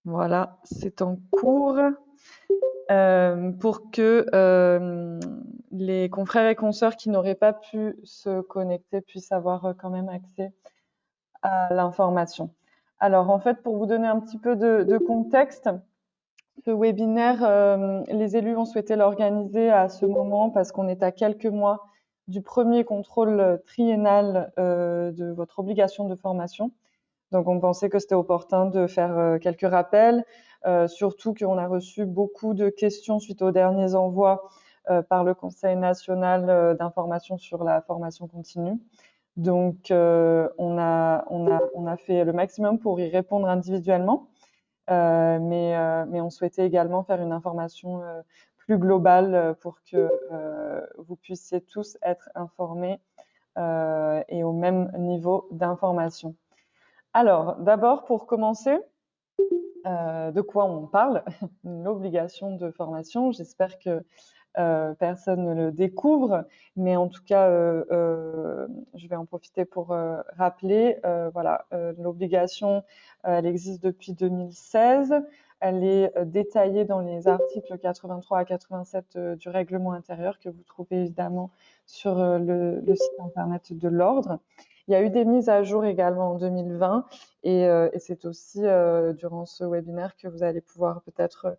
Voilà, c'est en cours pour que les confrères et consoeurs qui n'auraient pas pu se connecter puissent avoir quand même accès à l'information. Alors, en fait, pour vous donner un petit peu de contexte, ce webinaire, les élus ont souhaité l'organiser à ce moment parce qu'on est à quelques mois du premier contrôle triennal de votre obligation de formation. Donc, on pensait que c'était opportun de faire quelques rappels, surtout qu'on a reçu beaucoup de questions suite aux derniers envois par le Conseil national d'information sur la formation continue. Donc, on a fait le maximum pour y répondre individuellement, mais on souhaitait également faire une information plus globale pour que vous puissiez tous être informés et au même niveau d'information. Alors, d'abord, pour commencer, de quoi on parle? L'obligation de formation. J'espère que personne ne le découvre, mais en tout cas, je vais en profiter pour rappeler, voilà, l'obligation, elle existe depuis 2016. Elle est détaillée dans les articles 83 à 87 du règlement intérieur que vous trouvez évidemment sur le site internet de l'Ordre. Il y a eu des mises à jour également en 2020 et c'est aussi durant ce webinaire que vous allez pouvoir peut-être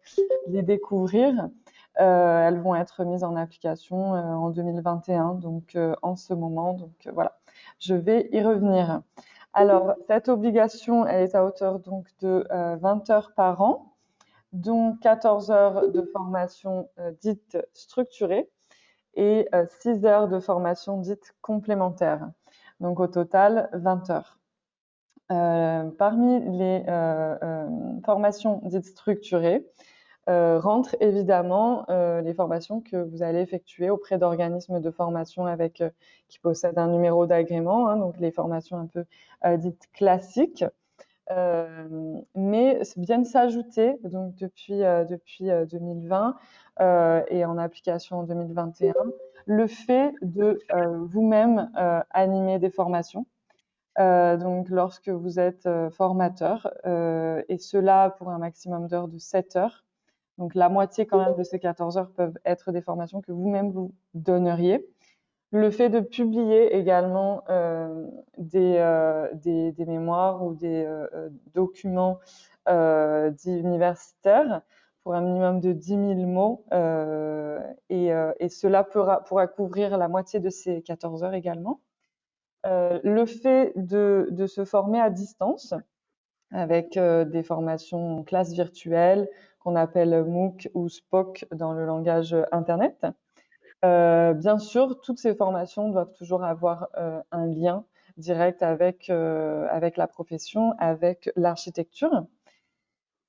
les découvrir. Elles vont être mises en application en 2021, donc en ce moment. Donc voilà, je vais y revenir. Alors, cette obligation, elle est à hauteur donc de 20 heures par an, dont 14 heures de formation dite structurée et 6 heures de formation dite complémentaire. Donc au total, 20 heures. Parmi les formations dites structurées, rentrent évidemment les formations que vous allez effectuer auprès d'organismes de formation qui possèdent un numéro d'agrément, hein, donc les formations un peu dites classiques. Mais viennent s'ajouter donc depuis 2020 et en application en 2021 le fait de vous-même animer des formations. Donc lorsque vous êtes formateur, et cela pour un maximum d'heures de 7 heures. Donc la moitié quand même de ces 14 heures peuvent être des formations que vous-même vous donneriez. Le fait de publier également des mémoires ou des documents dits universitaires pour un minimum de 10 000 mots et cela pourra couvrir la moitié de ces 14 heures également. Le fait de se former à distance avec des formations en classe virtuelle qu'on appelle MOOC ou SPOC dans le langage Internet. Bien sûr, toutes ces formations doivent toujours avoir un lien direct avec la profession, avec l'architecture.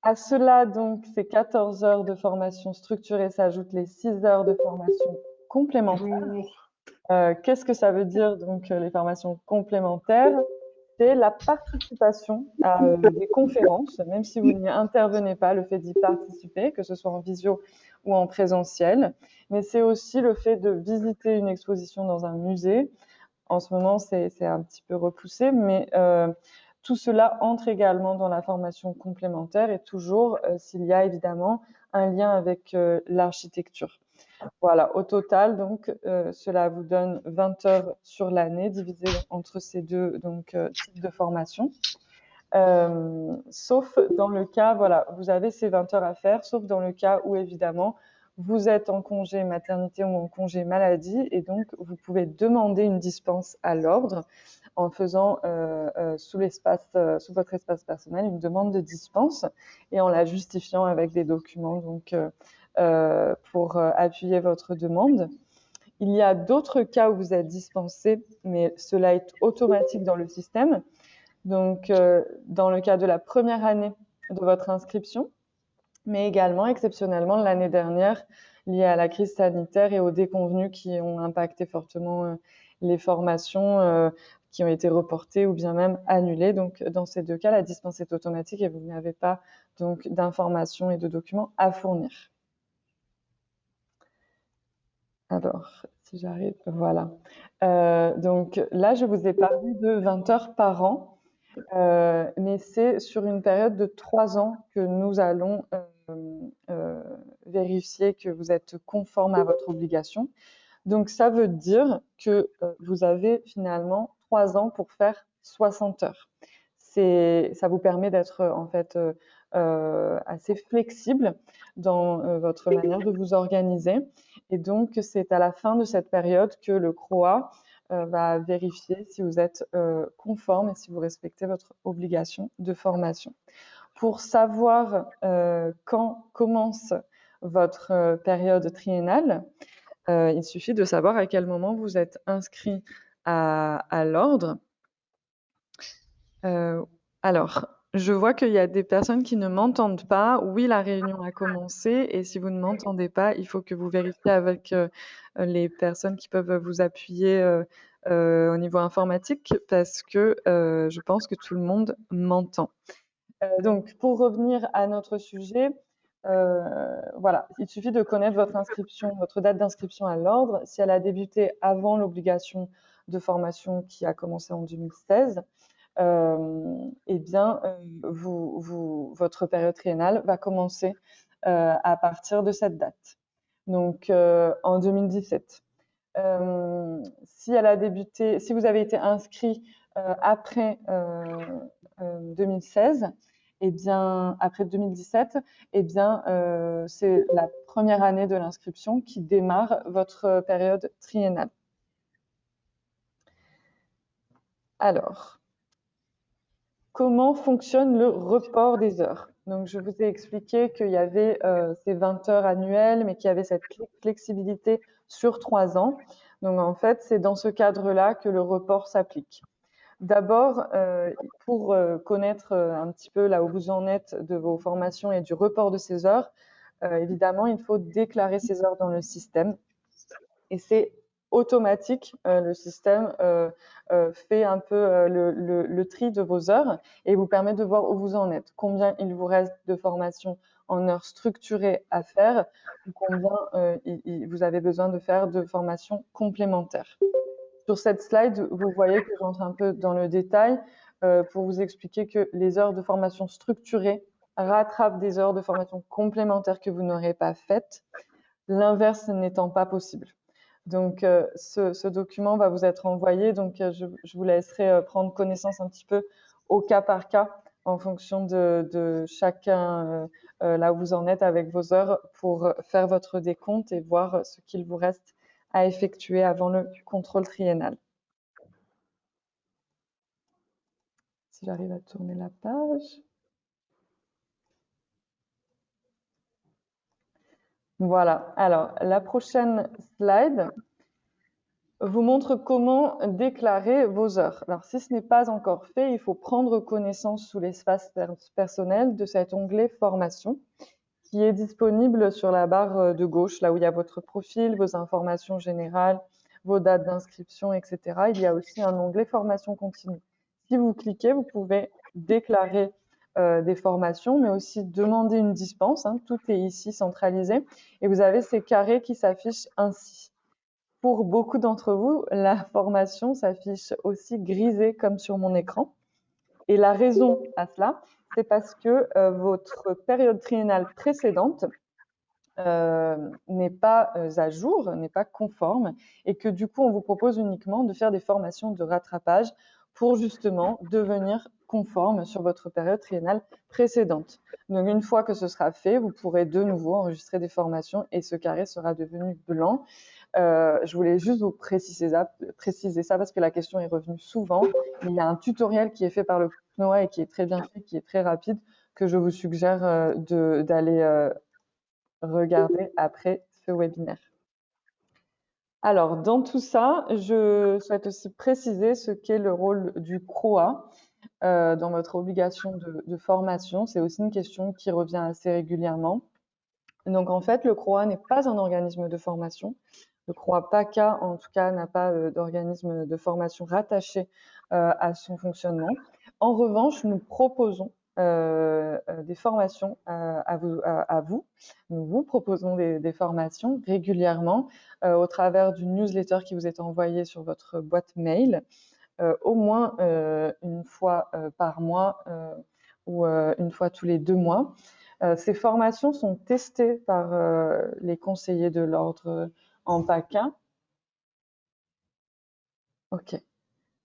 À cela, donc, ces 14 heures de formation structurée s'ajoutent les 6 heures de formation complémentaire. Qu'est-ce que ça veut dire, donc, les formations complémentaires? C'est la participation à des conférences, même si vous n'y intervenez pas, le fait d'y participer, que ce soit en visio ou en présentiel. Mais c'est aussi le fait de visiter une exposition dans un musée. En ce moment, c'est un petit peu repoussé, mais tout cela entre également dans la formation complémentaire et toujours s'il y a évidemment un lien avec l'architecture. Voilà, au total, donc, cela vous donne 20 heures sur l'année divisées entre ces deux types de formation. Sauf dans le cas, voilà, vous avez ces 20 heures à faire, sauf dans le cas où, évidemment, vous êtes en congé maternité ou en congé maladie, et donc vous pouvez demander une dispense à l'ordre en faisant sous votre espace personnel une demande de dispense et en la justifiant avec des documents pour appuyer votre demande. Il y a d'autres cas où vous êtes dispensé, mais cela est automatique dans le système. Donc, dans le cas de la première année de votre inscription, mais également exceptionnellement l'année dernière, liée à la crise sanitaire et aux déconvenus qui ont impacté fortement les formations qui ont été reportées ou bien même annulées. Donc, dans ces deux cas, la dispense est automatique et vous n'avez pas donc d'informations et de documents à fournir. Alors, si j'arrive, voilà. Donc là, je vous ai parlé de 20 heures par an. mais c'est sur une période de 3 ans que nous allons vérifier que vous êtes conforme à votre obligation. Donc, ça veut dire que vous avez finalement 3 ans pour faire 60 heures. Ça vous permet d'être en fait assez flexible dans votre manière de vous organiser. Et donc, c'est à la fin de cette période que le CROA va vérifier si vous êtes conforme et si vous respectez votre obligation de formation. Pour savoir quand commence votre période triennale, il suffit de savoir à quel moment vous êtes inscrit à l'ordre. Alors, je vois qu'il y a des personnes qui ne m'entendent pas. Oui, la réunion a commencé et si vous ne m'entendez pas, il faut que vous vérifiez avec les personnes qui peuvent vous appuyer au niveau informatique parce que je pense que tout le monde m'entend. Donc, pour revenir à notre sujet, voilà, il suffit de connaître votre inscription, votre date d'inscription à l'ordre. Si elle a débuté avant l'obligation de formation qui a commencé en 2016, eh bien, votre période triennale va commencer à partir de cette date. Donc, en 2017. Si elle a débuté, si vous avez été inscrit après 2016, eh bien, après 2017, eh bien, c'est la première année de l'inscription qui démarre votre période triennale. Alors, comment fonctionne le report des heures? Donc, je vous ai expliqué qu'il y avait ces 20 heures annuelles, mais qu'il y avait cette flexibilité sur 3 ans. Donc, en fait, c'est dans ce cadre-là que le report s'applique. D'abord, pour connaître un petit peu là où vous en êtes de vos formations et du report de ces heures, évidemment, il faut déclarer ces heures dans le système. Et c'est automatique, le système fait un peu le tri de vos heures et vous permet de voir où vous en êtes, combien il vous reste de formation en heures structurées à faire ou combien vous avez besoin de faire de formations complémentaires. Sur cette slide, vous voyez que j'entre un peu dans le détail pour vous expliquer que les heures de formation structurées rattrapent des heures de formation complémentaires que vous n'aurez pas faites, l'inverse n'étant pas possible. Donc, ce document va vous être envoyé. Donc, je vous laisserai prendre connaissance un petit peu au cas par cas en fonction de chacun là où vous en êtes avec vos heures pour faire votre décompte et voir ce qu'il vous reste à effectuer avant le contrôle triennal. Si j'arrive à tourner la page. Voilà. Alors, la prochaine slide vous montre comment déclarer vos heures. Alors, si ce n'est pas encore fait, il faut prendre connaissance sous l'espace personnel de cet onglet Formation qui est disponible sur la barre de gauche, là où il y a votre profil, vos informations générales, vos dates d'inscription, etc. Il y a aussi un onglet Formation continue. Si vous cliquez, vous pouvez déclarer des formations, mais aussi demander une dispense. Hein. Tout est ici centralisé et vous avez ces carrés qui s'affichent ainsi. Pour beaucoup d'entre vous, la formation s'affiche aussi grisée comme sur mon écran. Et la raison à cela, c'est parce que votre période triennale précédente n'est pas à jour, n'est pas conforme, et que du coup, on vous propose uniquement de faire des formations de rattrapage pour justement devenir conforme sur votre période triennale précédente. Donc, une fois que ce sera fait, vous pourrez de nouveau enregistrer des formations et ce carré sera devenu blanc. Je voulais juste vous préciser ça parce que la question est revenue souvent. Il y a un tutoriel qui est fait par le CNOA et qui est très bien fait, qui est très rapide, que je vous suggère d'aller regarder après ce webinaire. Alors, dans tout ça, je souhaite aussi préciser ce qu'est le rôle du CROA dans votre obligation de formation. C'est aussi une question qui revient assez régulièrement. Donc, en fait, le CROA n'est pas un organisme de formation. Le CROA PACA, en tout cas, n'a pas d'organisme de formation rattaché à son fonctionnement. En revanche, nous proposons des formations à vous. Nous vous proposons des formations régulièrement au travers d'une newsletter qui vous est envoyée sur votre boîte mail. au moins une fois par mois ou une fois tous les 2 mois. Ces formations sont testées par les conseillers de l'ordre en PACA. Ok.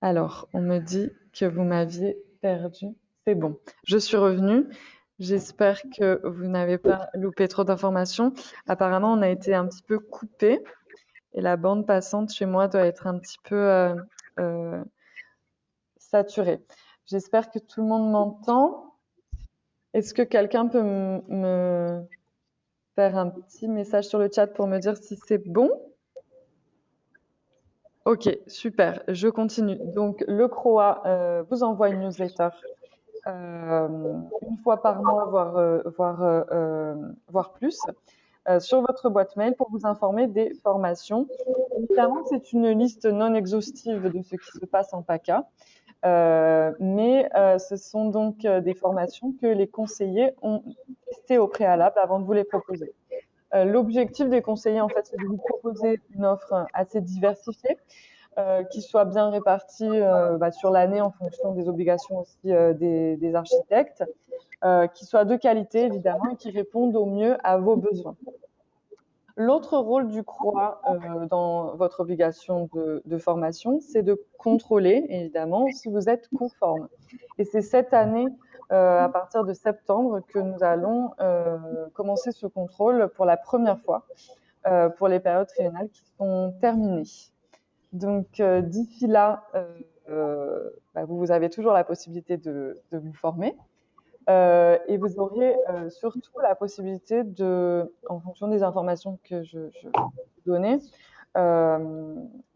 Alors, on me dit que vous m'aviez perdu. C'est bon, je suis revenue. J'espère que vous n'avez pas loupé trop d'informations. Apparemment, on a été un petit peu coupé et la bande passante chez moi doit être un petit peu euh, saturée. J'espère que tout le monde m'entend. Est-ce que quelqu'un peut me faire un petit message sur le chat pour me dire si c'est bon? Ok, super, je continue. Donc, le CROA vous envoie une newsletter une fois par mois, voire plus, sur votre boîte mail pour vous informer des formations. Évidemment, c'est une liste non exhaustive de ce qui se passe en PACA, mais ce sont donc des formations que les conseillers ont testées au préalable avant de vous les proposer. L'objectif des conseillers, en fait, c'est de vous proposer une offre assez diversifiée, qui soit bien répartie sur l'année en fonction des obligations aussi des architectes, qui soit de qualité évidemment et qui répondent au mieux à vos besoins. L'autre rôle du CROA dans votre obligation de formation, c'est de contrôler évidemment si vous êtes conforme. Et c'est cette année, à partir de septembre, que nous allons commencer ce contrôle pour la première fois pour les périodes triennales qui sont terminées. Donc d'ici là, vous avez toujours la possibilité de vous former. Et vous aurez surtout la possibilité de, en fonction des informations que je vais vous donner,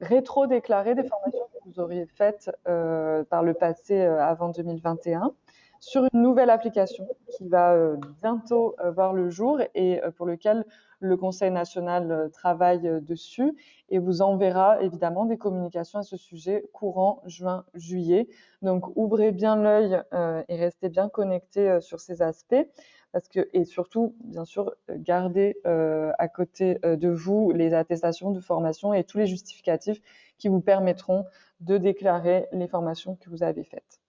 rétro-déclarer des formations que vous auriez faites par le passé avant 2021 sur une nouvelle application qui va bientôt voir le jour et pour lequel le Conseil national travaille dessus et vous enverra évidemment des communications à ce sujet courant juin-juillet. Donc ouvrez bien l'œil et restez bien connectés sur ces aspects et surtout, bien sûr, gardez à côté de vous les attestations de formation et tous les justificatifs qui vous permettront de déclarer les formations que vous avez faites.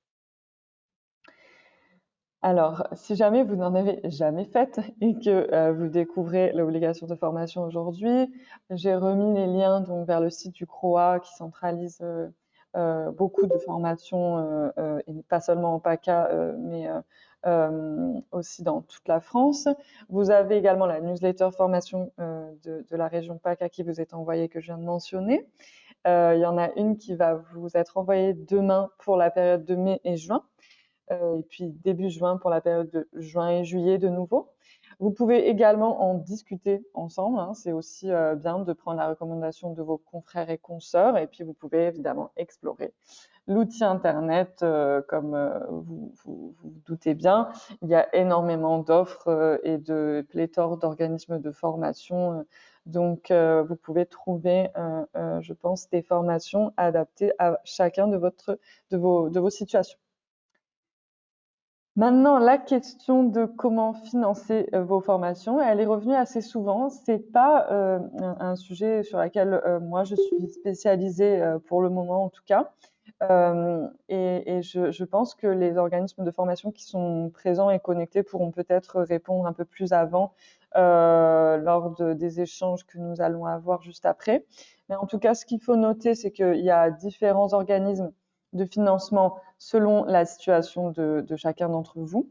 Alors, si jamais vous n'en avez jamais faites et que vous découvrez l'obligation de formation aujourd'hui, j'ai remis les liens donc vers le site du CROA qui centralise beaucoup de formations, et pas seulement en PACA, mais aussi dans toute la France. Vous avez également la newsletter formation de la région PACA qui vous est envoyée, que je viens de mentionner. Il y en a une qui va vous être envoyée demain pour la période de mai et juin. Et puis début juin pour la période de juin et juillet de nouveau. Vous pouvez également en discuter ensemble. Hein. C'est aussi bien de prendre la recommandation de vos confrères et consoeurs. Et puis vous pouvez évidemment explorer l'outil Internet, comme vous doutez bien. Il y a énormément d'offres et de pléthore d'organismes de formation. Donc vous pouvez trouver, je pense, des formations adaptées à chacun de vos situations. Maintenant, la question de comment financer vos formations, elle est revenue assez souvent. C'est pas un sujet sur lequel moi je suis spécialisée pour le moment en tout cas. Et je pense que les organismes de formation qui sont présents et connectés pourront peut-être répondre un peu plus avant lors des échanges que nous allons avoir juste après. Mais en tout cas, ce qu'il faut noter, c'est qu'il y a différents organismes de financement selon la situation de chacun d'entre vous,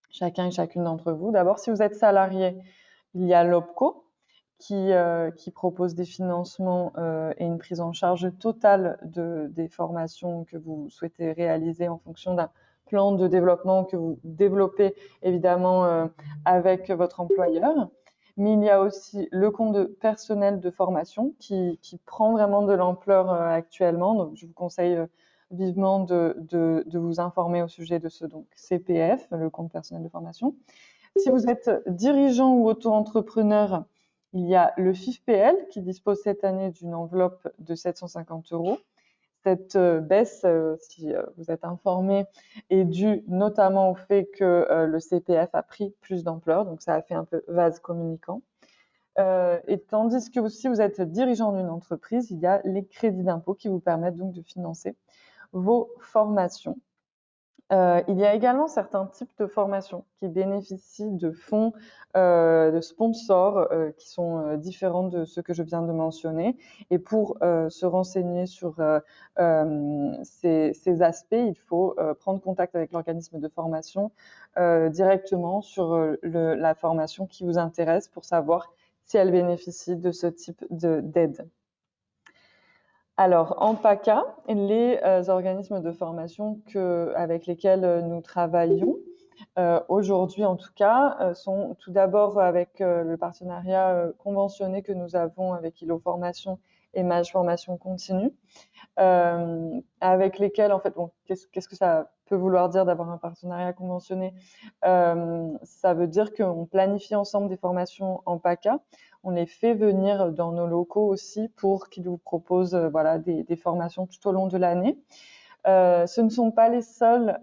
chacun et chacune d'entre vous. D'abord, si vous êtes salarié, il y a l'OPCO qui propose des financements et une prise en charge totale des formations que vous souhaitez réaliser en fonction d'un plan de développement que vous développez évidemment avec votre employeur. Mais il y a aussi le compte de personnel de formation qui prend vraiment de l'ampleur actuellement. Donc, je vous conseille vivement de vous informer au sujet de ce CPF, le compte personnel de formation. Si vous êtes dirigeant ou auto-entrepreneur, il y a le FIFPL qui dispose cette année d'une enveloppe de 750 €. Cette baisse, si vous êtes informé, est due notamment au fait que le CPF a pris plus d'ampleur, donc ça a fait un peu vase communicant. Et tandis que si vous êtes dirigeant d'une entreprise, il y a les crédits d'impôt qui vous permettent donc de financer vos formations. Il y a également certains types de formations qui bénéficient de fonds, de sponsors, qui sont différents de ceux que je viens de mentionner. Et pour se renseigner sur ces aspects, il faut prendre contact avec l'organisme de formation directement sur la formation qui vous intéresse pour savoir si elle bénéficie de ce type d'aide. Alors, en PACA, les organismes de formation avec lesquels nous travaillons, aujourd'hui en tout cas, sont tout d'abord avec le partenariat conventionné que nous avons avec ILO Formation et Mage Formation Continue, avec lesquels, en fait, bon, qu'est-ce que ça peut vouloir dire d'avoir un partenariat conventionné? Ça veut dire qu'on planifie ensemble des formations en PACA. On les fait venir dans nos locaux aussi pour qu'ils vous proposent voilà, des formations tout au long de l'année. Ce ne sont pas les seuls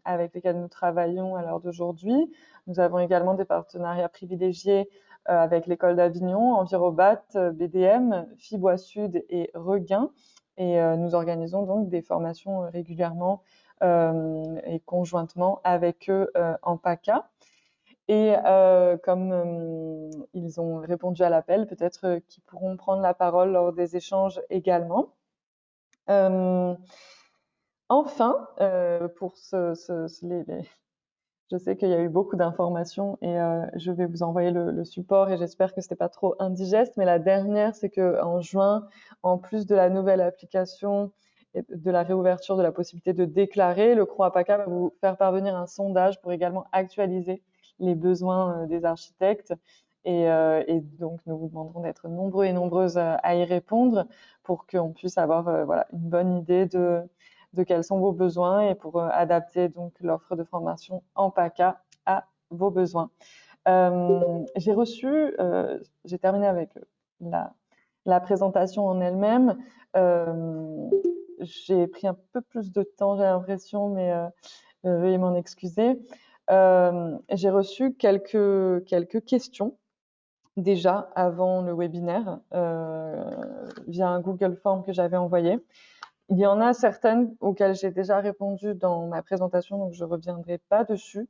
avec lesquels nous travaillons à l'heure d'aujourd'hui. Nous avons également des partenariats privilégiés avec l'école d'Avignon, Envirobat, BDM, Fibois Sud et Regain. Et nous organisons donc des formations régulièrement et conjointement avec eux en PACA. Et comme ils ont répondu à l'appel, peut-être qu'ils pourront prendre la parole lors des échanges également. Enfin, pour je sais qu'il y a eu beaucoup d'informations et je vais vous envoyer le support et j'espère que c'était pas trop indigeste. Mais la dernière, c'est que en juin, en plus de la nouvelle application et de la réouverture de la possibilité de déclarer, le CROAPACA va vous faire parvenir un sondage pour également actualiser les besoins des architectes. Et donc, nous vous demanderons d'être nombreux et nombreuses à y répondre pour qu'on puisse avoir voilà, une bonne idée de quels sont vos besoins et pour adapter donc l'offre de formation en PACA à vos besoins. J'ai terminé avec la présentation en elle-même. J'ai pris un peu plus de temps, j'ai l'impression, mais veuillez m'en excuser. J'ai reçu quelques questions déjà avant le webinaire via un Google Form que j'avais envoyé. Il y en a certaines auxquelles j'ai déjà répondu dans ma présentation, donc je ne reviendrai pas dessus.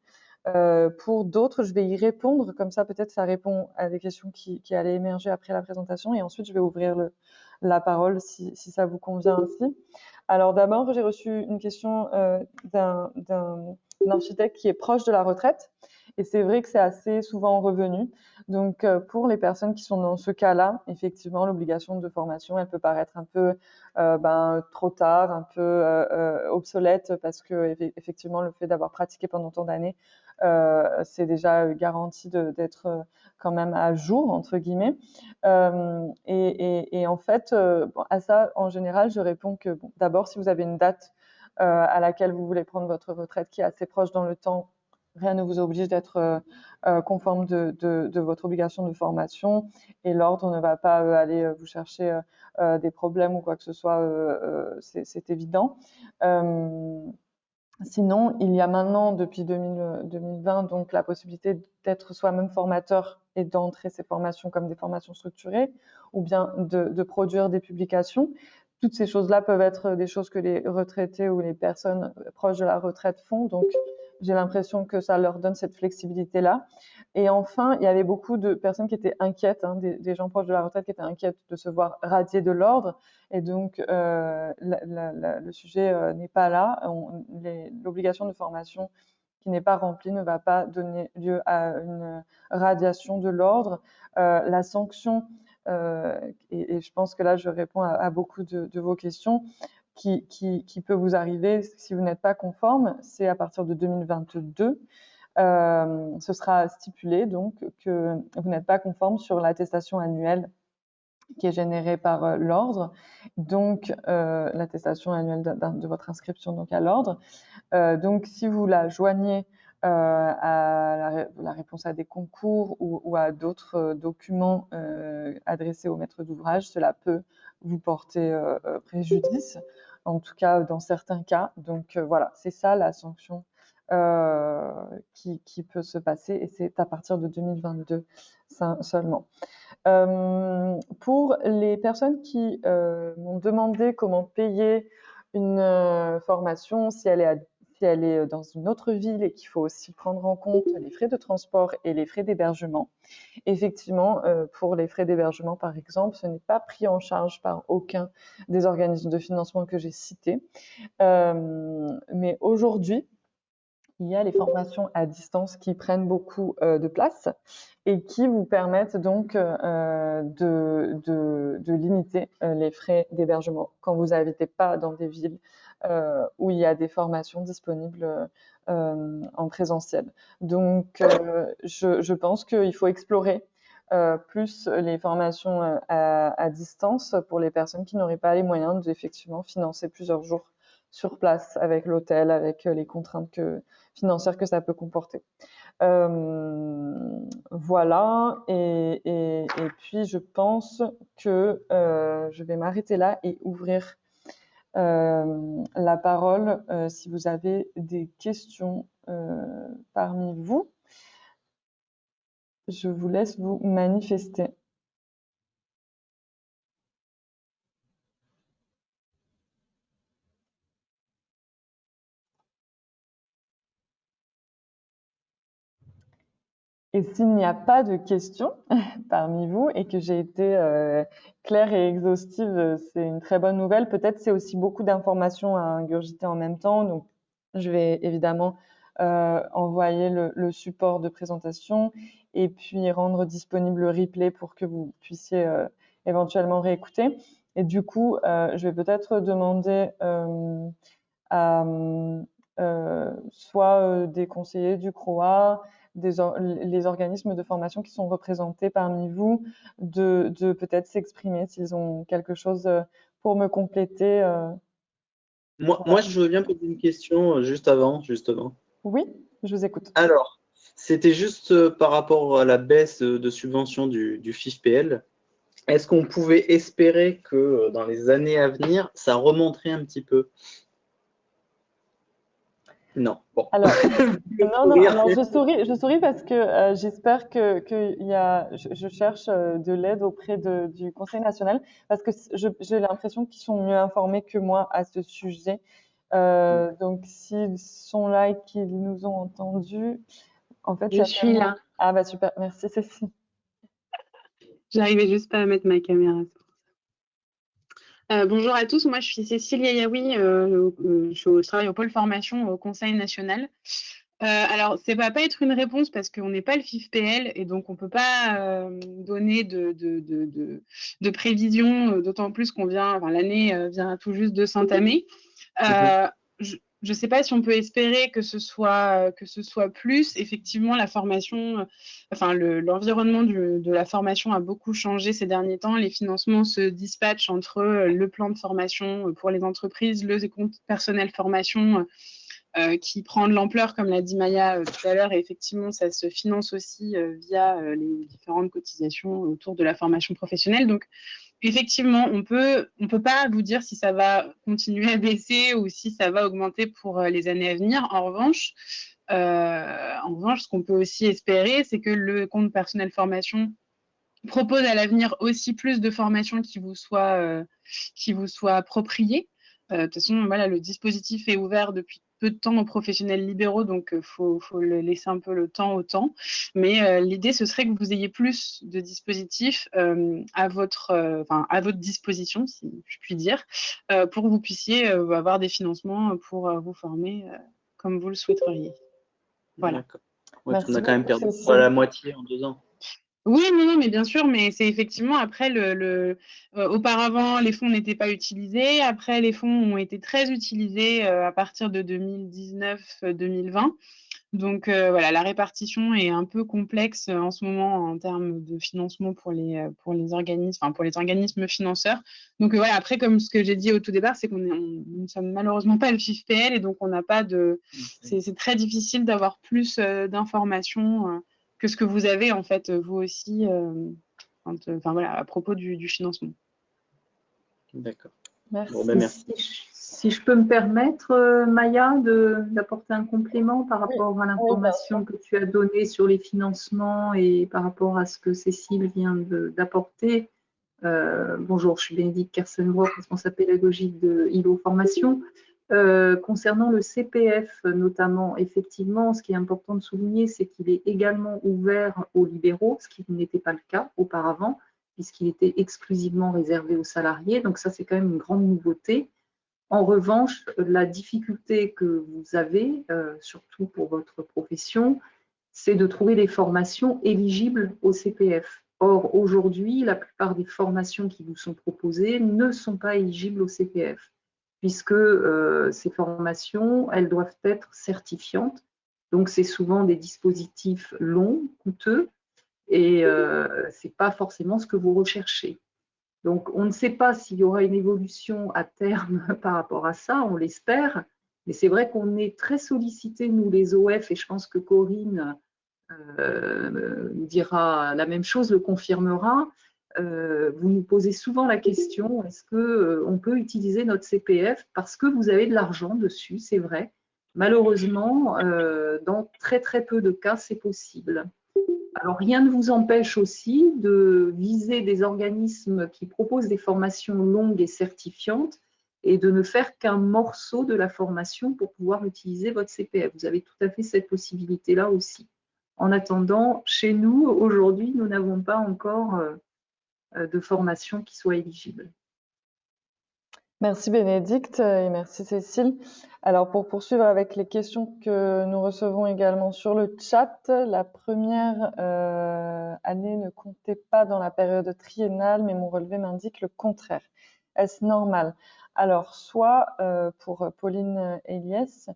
Pour d'autres, je vais y répondre, comme ça peut-être ça répond à des questions qui allaient émerger après la présentation, et ensuite je vais ouvrir la parole si ça vous convient ainsi. Alors d'abord, j'ai reçu une question d'un architecte qui est proche de la retraite, et c'est vrai que c'est assez souvent revenu. Donc pour les personnes qui sont dans ce cas-là, effectivement, l'obligation de formation, elle peut paraître un peu trop tard, un peu obsolète, parce que effectivement le fait d'avoir pratiqué pendant tant d'années, c'est déjà garanti d'être quand même à jour entre guillemets. Et en fait, à ça en général, je réponds que bon, d'abord si vous avez une date à laquelle vous voulez prendre votre retraite qui est assez proche dans le temps, rien ne vous oblige d'être conforme de votre obligation de formation, et l'ordre ne va pas aller vous chercher des problèmes ou quoi que ce soit, c'est évident. Sinon, il y a maintenant, depuis 2020, donc la possibilité d'être soi-même formateur et d'entrer ces formations comme des formations structurées, ou bien de produire des publications. Toutes ces choses-là peuvent être des choses que les retraités ou les personnes proches de la retraite font. Donc, j'ai l'impression que ça leur donne cette flexibilité-là. Et enfin, il y avait beaucoup de personnes qui étaient inquiètes, des gens proches de la retraite qui étaient inquiètes de se voir radier de l'ordre. Et donc, le sujet n'est pas là. L'obligation de formation qui n'est pas remplie ne va pas donner lieu à une radiation de l'ordre. La sanction, et je pense que là, je réponds à beaucoup de vos questions, qui peut vous arriver si vous n'êtes pas conforme, c'est à partir de 2022. Ce sera stipulé donc que vous n'êtes pas conforme sur l'attestation annuelle qui est générée par l'ordre, donc l'attestation annuelle de votre inscription donc à l'ordre. Donc si vous la joignez à la réponse à des concours ou à d'autres documents adressés au maître d'ouvrage, cela peut vous porter préjudice, en tout cas dans certains cas. Donc voilà, c'est ça la sanction qui peut se passer, et c'est à partir de 2022 seulement. Pour les personnes qui m'ont demandé comment payer une formation, si elle est dans une autre ville et qu'il faut aussi prendre en compte les frais de transport et les frais d'hébergement. Effectivement, pour les frais d'hébergement, par exemple, ce n'est pas pris en charge par aucun des organismes de financement que j'ai cités. Mais aujourd'hui, il y a les formations à distance qui prennent beaucoup de place et qui vous permettent donc de limiter les frais d'hébergement quand vous n'habitez pas dans des villes où il y a des formations disponibles en présentiel. Donc, je pense qu'il faut explorer plus les formations à distance pour les personnes qui n'auraient pas les moyens d'effectivement financer plusieurs jours sur place avec l'hôtel, avec les contraintes financières que ça peut comporter. Voilà, et puis je pense que je vais m'arrêter là et ouvrir la parole si vous avez des questions parmi vous. Je vous laisse vous manifester. Et s'il n'y a pas de questions parmi vous et que j'ai été claire et exhaustive, c'est une très bonne nouvelle. Peut-être c'est aussi beaucoup d'informations à ingurgiter en même temps. Donc, je vais évidemment envoyer le support de présentation et puis rendre disponible le replay pour que vous puissiez éventuellement réécouter. Et du coup, je vais peut-être demander à soit des conseillers du CROA, les organismes de formation qui sont représentés parmi vous, de peut-être s'exprimer s'ils ont quelque chose pour me compléter. Moi, je veux bien poser une question juste avant, justement. Oui, je vous écoute. Alors, c'était juste par rapport à la baisse de subvention du FIFPL. Est-ce qu'on pouvait espérer que dans les années à venir, ça remonterait un petit peu? Non. Bon. Alors, non, alors je souris parce que j'espère je cherche de l'aide auprès du Conseil national parce que j'ai l'impression qu'ils sont mieux informés que moi à ce sujet. Donc, s'ils sont là et qu'ils nous ont entendus, en fait, Je suis là. Ah bah super, merci Cécile. J'arrivais juste pas à mettre ma caméra. Bonjour à tous, moi je suis Cécile Yayaoui, je travaille au pôle formation au Conseil national. Alors, ça va pas être une réponse parce qu'on n'est pas le FIFPL et donc on peut pas donner de prévision, d'autant plus l'année vient tout juste de s'entamer. Je ne sais pas si on peut espérer que ce soit plus. Effectivement, la formation, l'environnement de la formation a beaucoup changé ces derniers temps. Les financements se dispatchent entre le plan de formation pour les entreprises, le compte personnel formation qui prend de l'ampleur, comme l'a dit Maya tout à l'heure, et effectivement, ça se finance aussi via les différentes cotisations autour de la formation professionnelle. Donc, effectivement, on peut pas vous dire si ça va continuer à baisser ou si ça va augmenter pour les années à venir. En revanche, ce qu'on peut aussi espérer, c'est que le compte personnel formation propose à l'avenir aussi plus de formations qui vous soient appropriées. De toute façon, voilà, le dispositif est ouvert depuis peu de temps aux professionnels libéraux, donc faut le laisser un peu le temps au temps. Mais l'idée, ce serait que vous ayez plus de dispositifs à votre disposition, si je puis dire, pour que vous puissiez avoir des financements pour vous former comme vous le souhaiteriez. Voilà. Ouais, on a quand même perdu la moitié en 2 ans. Oui, non, mais bien sûr, mais c'est effectivement après auparavant les fonds n'étaient pas utilisés, après les fonds ont été très utilisés à partir de 2019-2020. Donc voilà, la répartition est un peu complexe en ce moment en termes de financement pour les organismes financeurs. Donc voilà, après comme ce que j'ai dit au tout départ, c'est qu'on ne sommes malheureusement pas le FIFPL et donc on n'a pas c'est très difficile d'avoir plus d'informations que ce que vous avez en fait vous aussi à propos du financement. D'accord. Merci. Bon, ben, merci. Si je peux me permettre, Maya, d'apporter un complément par rapport à l'information que tu as donnée sur les financements et par rapport à ce que Cécile vient d'apporter. Bonjour, je suis Bénédicte Kersenbrock, responsable pédagogique de ILO Formation. Concernant le CPF notamment, effectivement, ce qui est important de souligner, c'est qu'il est également ouvert aux libéraux, ce qui n'était pas le cas auparavant, puisqu'il était exclusivement réservé aux salariés. Donc ça, c'est quand même une grande nouveauté. En revanche, la difficulté que vous avez, surtout pour votre profession, c'est de trouver des formations éligibles au CPF. Or, aujourd'hui, la plupart des formations qui vous sont proposées ne sont pas éligibles au CPF, puisque ces formations, elles doivent être certifiantes. Donc, c'est souvent des dispositifs longs, coûteux, et ce n'est pas forcément ce que vous recherchez. Donc, on ne sait pas s'il y aura une évolution à terme par rapport à ça, on l'espère, mais c'est vrai qu'on est très sollicités, nous les OF, et je pense que Corinne dira la même chose, le confirmera. Vous nous posez souvent la question, est-ce qu'on peut utiliser notre CPF parce que vous avez de l'argent dessus, c'est vrai. Malheureusement, dans très très peu de cas, c'est possible. Alors, rien ne vous empêche aussi de viser des organismes qui proposent des formations longues et certifiantes et de ne faire qu'un morceau de la formation pour pouvoir utiliser votre CPF. Vous avez tout à fait cette possibilité-là aussi. En attendant, chez nous, aujourd'hui, nous n'avons pas encore de formation qui soit éligible. Merci Bénédicte et merci Cécile. Alors pour poursuivre avec les questions que nous recevons également sur le chat, la première année ne comptait pas dans la période triennale, mais mon relevé m'indique le contraire. Est-ce normal? Alors soit pour Pauline Eliès,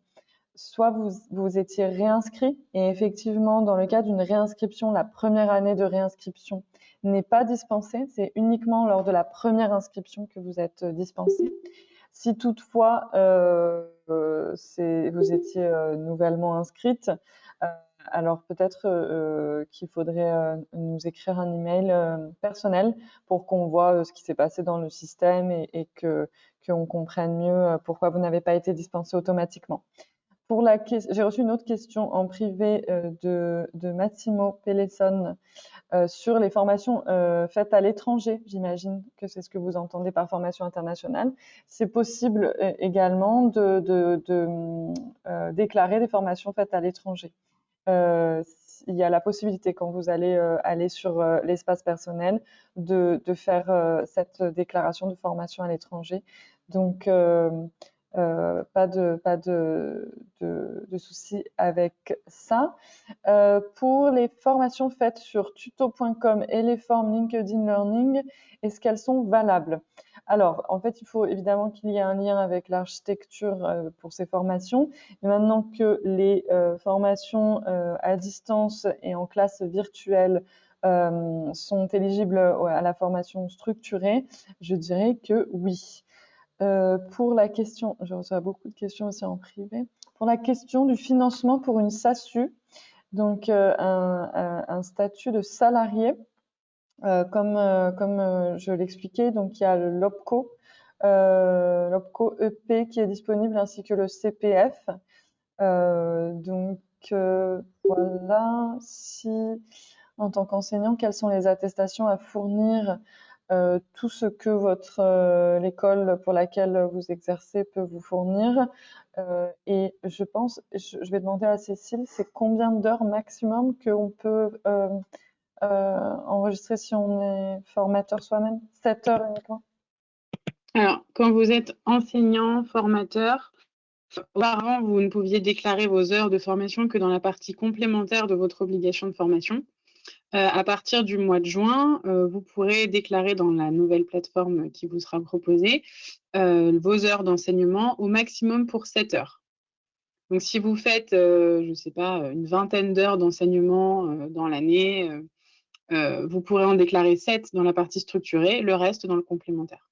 soit vous étiez réinscrit et effectivement dans le cas d'une réinscription, la première année de réinscription n'est pas dispensée, c'est uniquement lors de la première inscription que vous êtes dispensé. Si toutefois vous étiez nouvellement inscrite, alors peut-être qu'il faudrait nous écrire un email personnel pour qu'on voit ce qui s'est passé dans le système et qu'on comprenne mieux pourquoi vous n'avez pas été dispensé automatiquement. J'ai reçu une autre question en privé de Massimo Pelesson sur les formations faites à l'étranger. J'imagine que c'est ce que vous entendez par formation internationale. C'est possible également de déclarer des formations faites à l'étranger. Il y a la possibilité, quand vous allez aller sur l'espace personnel, de faire cette déclaration de formation à l'étranger. Donc, pas de souci avec ça. Pour les formations faites sur tuto.com et les formes LinkedIn Learning, est-ce qu'elles sont valables? Alors, en fait, il faut évidemment qu'il y ait un lien avec l'architecture pour ces formations. Et maintenant que les formations à distance et en classe virtuelle sont éligibles à la formation structurée, je dirais que oui. Pour la question, je reçois beaucoup de questions aussi en privé. Pour la question du financement pour une SASU, donc un statut de salarié, comme je l'expliquais, donc il y a le LOPCO, l'OPCO EP qui est disponible ainsi que le CPF. Donc voilà, si en tant qu'enseignant, quelles sont les attestations à fournir? Tout ce que l'école pour laquelle vous exercez peut vous fournir. Et je pense, je vais demander à Cécile, c'est combien d'heures maximum qu'on peut enregistrer si on est formateur soi-même? 7 heures uniquement? Alors, quand vous êtes enseignant, formateur, auparavant, vous ne pouviez déclarer vos heures de formation que dans la partie complémentaire de votre obligation de formation. À partir du mois de juin, vous pourrez déclarer dans la nouvelle plateforme qui vous sera proposée vos heures d'enseignement au maximum pour 7 heures. Donc, si vous faites, je ne sais pas, une vingtaine d'heures d'enseignement dans l'année, vous pourrez en déclarer 7 dans la partie structurée, le reste dans le complémentaire.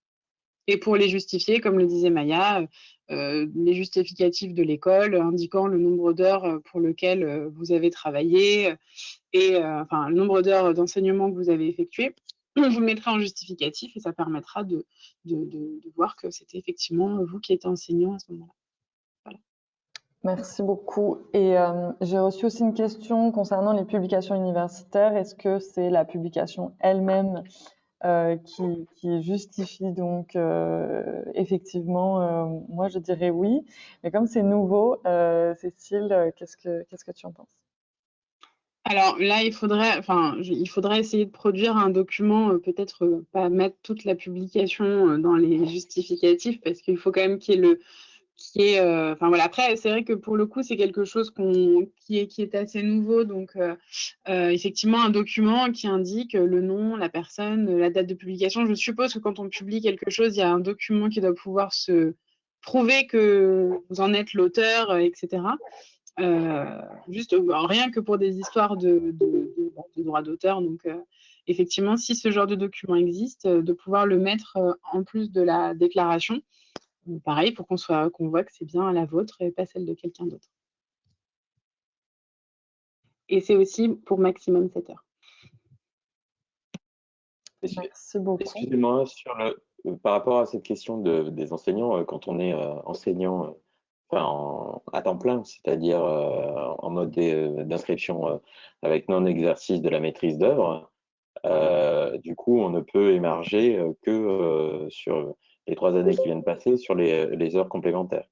Et pour les justifier, comme le disait Maya, les justificatifs de l'école indiquant le nombre d'heures pour lequel vous avez travaillé et enfin, le nombre d'heures d'enseignement que vous avez effectué, vous le mettrez en justificatif et ça permettra de voir que c'était effectivement vous qui êtes enseignant à ce moment-là. Voilà. Merci beaucoup. Et j'ai reçu aussi une question concernant les publications universitaires. Est-ce que c'est la publication elle-même qui justifie donc effectivement, moi je dirais oui. Mais comme c'est nouveau, Cécile, qu'est-ce que tu en penses? Alors là, il faudrait essayer de produire un document, peut-être pas mettre toute la publication dans les justificatifs, parce qu'il faut quand même qu'il y ait enfin voilà. Après, c'est vrai que pour le coup, c'est quelque chose qui est assez nouveau. Donc, effectivement, un document qui indique le nom, la personne, la date de publication. Je suppose que quand on publie quelque chose, il y a un document qui doit pouvoir se prouver que vous en êtes l'auteur, etc. Juste rien que pour des histoires de droit d'auteur. Donc, effectivement, si ce genre de document existe, de pouvoir le mettre en plus de la déclaration. Pareil, pour qu'on voit que c'est bien la vôtre et pas celle de quelqu'un d'autre. Et c'est aussi pour maximum 7 heures. Merci beaucoup. Excusez-moi, par rapport à cette question des enseignants, quand on est enseignant à temps plein, c'est-à-dire en mode d'inscription avec non-exercice de la maîtrise d'œuvre, du coup, on ne peut émarger que sur les 3 années qui viennent passer sur les heures complémentaires.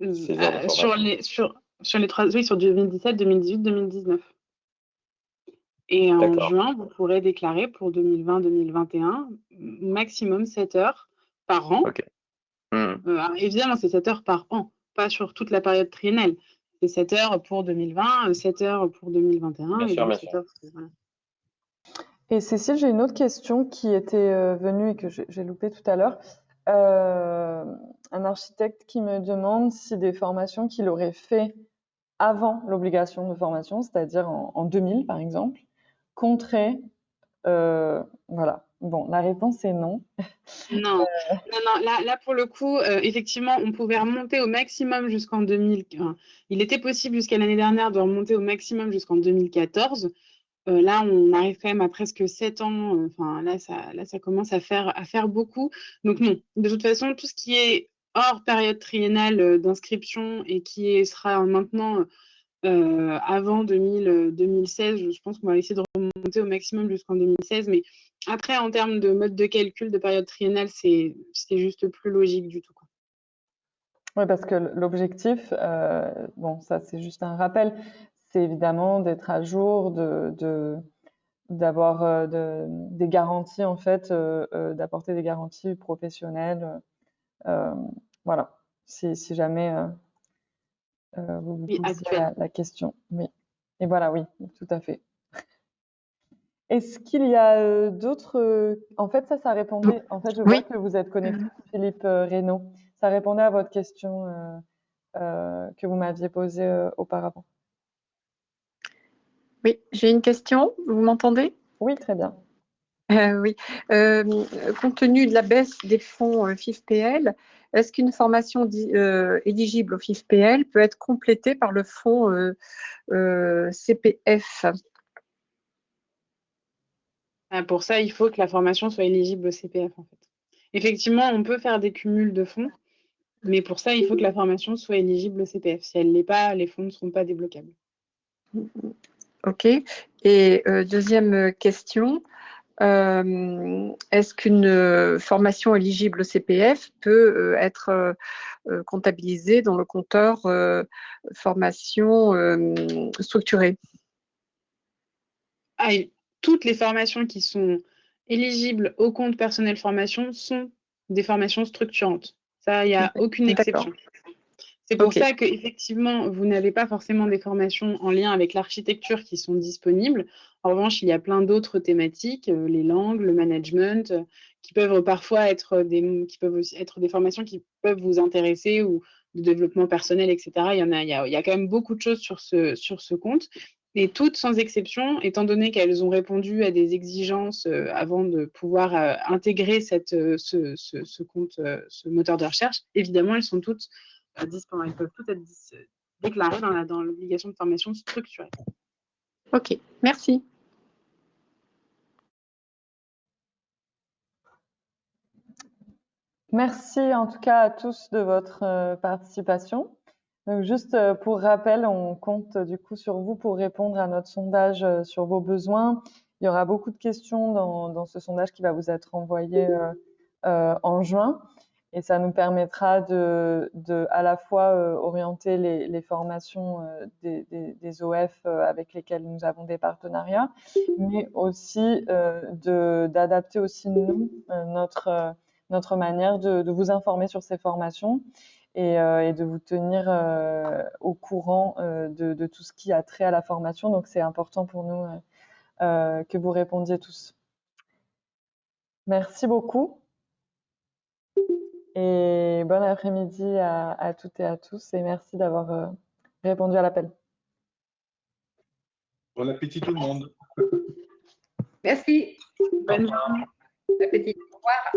Ces heures de formation. Sur les 3, oui, sur 2017, 2018, 2019. Et en juin, vous pourrez déclarer pour 2020-2021 maximum 7 heures par an. Ok. Alors, évidemment, c'est 7 heures par an, pas sur toute la période triennale. C'est 7 heures pour 2020, 7 heures pour 2021. Bien et sûr, donc bien 7 sûr. heures, voilà. Et Cécile, j'ai une autre question qui était venue et que j'ai loupée tout à l'heure. Un architecte qui me demande si des formations qu'il aurait fait avant l'obligation de formation, c'est-à-dire en 2000 par exemple, compteraient. Voilà. Bon, la réponse est non. Non, là pour le coup, effectivement, on pouvait remonter au maximum jusqu'en 2000. Il était possible jusqu'à l'année dernière de remonter au maximum jusqu'en 2014. Là, on arrive quand même à presque 7 ans. Enfin, là, ça commence à faire beaucoup. Donc non, de toute façon, tout ce qui est hors période triennale d'inscription et qui sera maintenant avant 2016, je pense qu'on va essayer de remonter au maximum jusqu'en 2016. Mais après, en termes de mode de calcul de période triennale, c'est juste plus logique du tout, quoi. Oui, parce que l'objectif, bon, ça c'est juste un rappel, c'est évidemment d'être à jour, d'avoir des garanties en fait, d'apporter des garanties professionnelles. Voilà, si jamais vous vous Oui, posiez la question. Oui. Et voilà, oui, tout à fait. Est-ce qu'il y a d'autres... En fait, ça répondait... En fait, je vois Oui. que vous êtes connecté, Philippe Reynaud. Ça répondait à votre question que vous m'aviez posée auparavant. Oui, j'ai une question. Vous m'entendez? Oui, très bien. Oui. Compte tenu de la baisse des fonds FIFPL, est-ce qu'une formation éligible au FIFPL peut être complétée par le fonds CPF? Pour ça, il faut que la formation soit éligible au CPF, en fait. Effectivement, on peut faire des cumuls de fonds, mais pour ça, il faut que la formation soit éligible au CPF. Si elle ne l'est pas, les fonds ne seront pas débloquables. Ok. Et deuxième question, est-ce qu'une formation éligible au CPF peut être comptabilisée dans le compteur formation structurée? Toutes les formations qui sont éligibles au compte personnel formation sont des formations structurantes. Ça, il n'y a aucune exception. C'est pour ça qu'effectivement, vous n'avez pas forcément des formations en lien avec l'architecture qui sont disponibles. En revanche, il y a plein d'autres thématiques, les langues, le management, qui peuvent parfois être des formations qui peuvent vous intéresser, ou de développement personnel, etc. Il y a quand même beaucoup de choses sur ce compte. Et toutes sans exception, étant donné qu'elles ont répondu à des exigences avant de pouvoir intégrer ce compte, ce moteur de recherche, évidemment, elles sont toutes disponibles. Elles peuvent toutes être déclarées dans l'obligation de formation structurée. Ok, merci. Merci en tout cas à tous de votre participation. Donc juste pour rappel, on compte du coup sur vous pour répondre à notre sondage sur vos besoins Il y aura beaucoup de questions dans ce sondage qui va vous être envoyé en juin. Et ça nous permettra de à la fois orienter les formations des OF avec lesquels nous avons des partenariats, mais aussi d'adapter aussi nous notre manière de vous informer sur ces formations et de vous tenir au courant de tout ce qui a trait à la formation. Donc c'est important pour nous que vous répondiez tous. Merci beaucoup. Et bon après-midi à toutes et à tous et merci d'avoir répondu à l'appel. Bon appétit tout le monde. Merci. Bonne journée. Bon appétit. Au revoir.